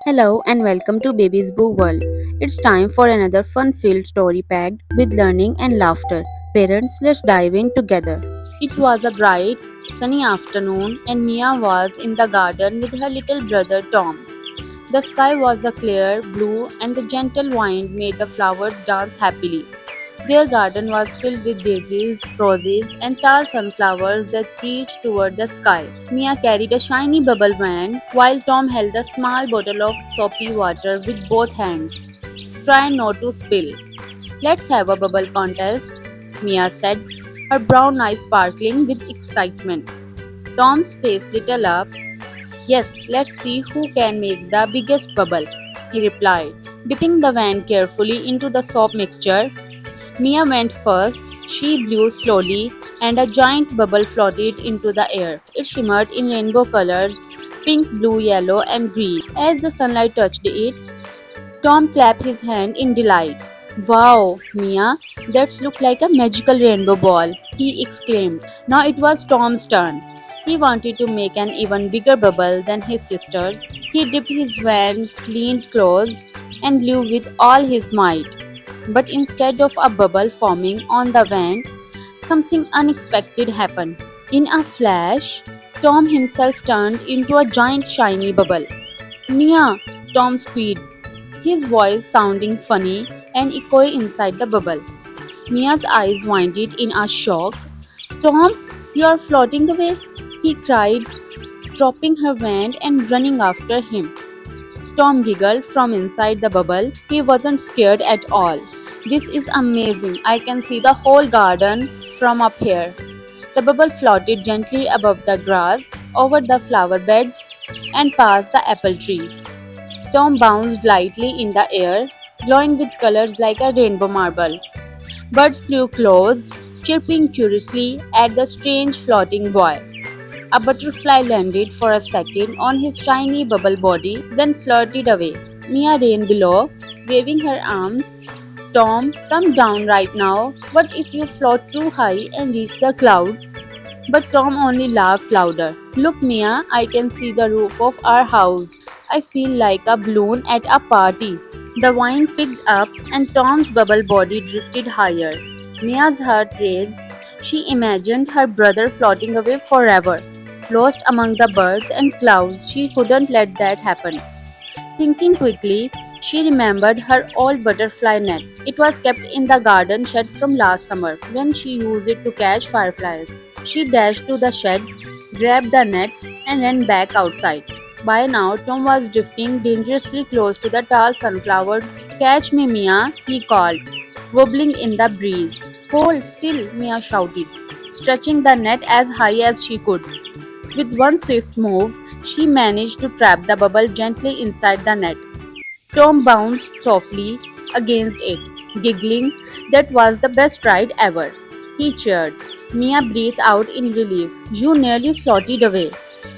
Hello and welcome to Baby's Boo World. It's time for another fun filled story packed with learning and laughter. Parents, let's dive in together. It was a bright, sunny afternoon, and Mia was in the garden with her little brother Tom. The sky was a clear blue, and the gentle wind made the flowers dance happily. Their garden was filled with daisies, roses, and tall sunflowers that reached toward the sky. Mia carried a shiny bubble wand, while Tom held a small bottle of soapy water with both hands. Try not to spill. Let's have a bubble contest, Mia said, her brown eyes sparkling with excitement. Tom's face lit up. Yes, let's see who can make the biggest bubble, he replied. Dipping the wand carefully into the soap mixture, Mia went first. She blew slowly, and a giant bubble floated into the air. It shimmered in rainbow colors pink, blue, yellow, and green. As the sunlight touched it, Tom clapped his hand in delight. Wow, Mia, that looks like a magical rainbow ball, he exclaimed. Now it was Tom's turn. He wanted to make an even bigger bubble than his sisters. He dipped his wand, leaned close, and blew with all his might. But instead of a bubble forming on the wand, something unexpected happened. In a flash, Tom himself turned into a giant shiny bubble. Mia, Tom squeaked, his voice sounding funny and echoey inside the bubble. Mia's eyes widened in a shock. Tom, you are floating away, he cried, dropping her wand and running after him. Tom giggled from inside the bubble. He wasn't scared at all. This is amazing. I can see the whole garden from up here. The bubble floated gently above the grass, over the flower beds, and past the apple tree. Tom bounced lightly in the air, glowing with colors like a rainbow marble. Birds flew close, chirping curiously at the strange floating boy. A butterfly landed for a second on his shiny bubble body, then flirted away. Mia ran below, waving her arms. Tom, come down right now. What if you float too high and reach the clouds? But Tom only laughed louder. Look, Mia, I can see the roof of our house. I feel like a balloon at a party. The wine picked up and Tom's bubble body drifted higher. Mia's heart raced. She imagined her brother floating away forever, lost among the birds and clouds. She couldn't let that happen. Thinking quickly, she remembered her old butterfly net. It was kept in the garden shed from last summer when she used it to catch fireflies. She dashed to the shed, grabbed the net, and ran back outside. By now, Tom was drifting dangerously close to the tall sunflowers. Catch me, Mia, he called, wobbling in the breeze. Hold still, Mia shouted, stretching the net as high as she could. With one swift move, she managed to trap the bubble gently inside the net. Tom bounced softly against it, giggling. That was the best ride ever. He cheered. Mia breathed out in relief. You nearly floated away.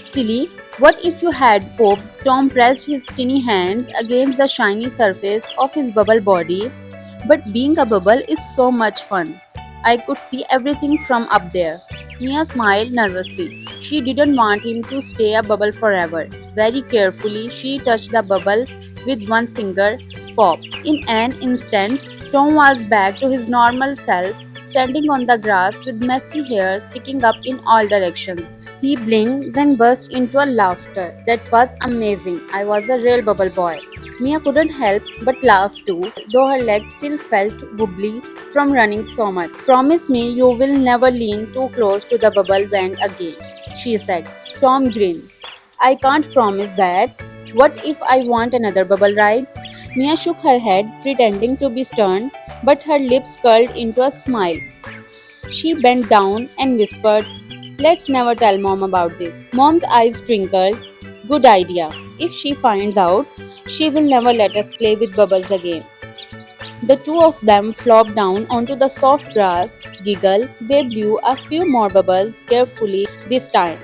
Silly, what if you had popped? Tom pressed his tiny hands against the shiny surface of his bubble body. But being a bubble is so much fun. I could see everything from up there. Mia smiled nervously. She didn't want him to stay a bubble forever. Very carefully, she touched the bubble with one finger. Pop. In an instant, Tom was back to his normal self, standing on the grass with messy hair sticking up in all directions. He blinked, then burst into a laughter. That was amazing. I was a real bubble boy. Mia couldn't help but laugh too, though her legs still felt wobbly from running so much. Promise me you will never lean too close to the bubble wand again, she said. Tom grinned. I can't promise that. What if I want another bubble ride? Mia shook her head, pretending to be stern, but her lips curled into a smile. She bent down and whispered, let's never tell mom about this. Mom's eyes twinkled. Good idea. If she finds out, she will never let us play with bubbles again. The two of them flopped down onto the soft grass, giggled, they blew a few more bubbles carefully this time,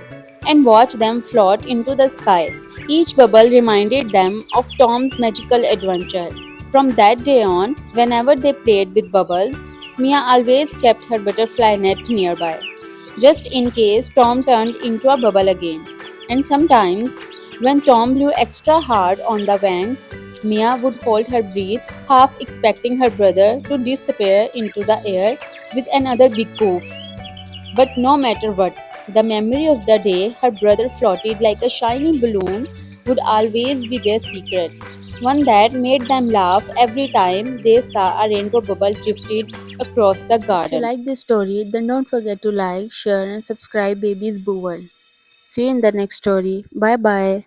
and watched them float into the sky. Each bubble reminded them of Tom's magical adventure. From that day on, whenever they played with bubbles, Mia always kept her butterfly net nearby, just in case Tom turned into a bubble again. And sometimes, When Tom blew extra hard on the vent, Mia would hold her breath, half expecting her brother to disappear into the air with another big goof. But no matter what, the memory of the day her brother floated like a shiny balloon would always be their secret. One that made them laugh every time they saw a rainbow bubble drifted across the garden. If you like this story, then don't forget to like, share, and subscribe Baby's Boo World. See you in the next story. Bye bye.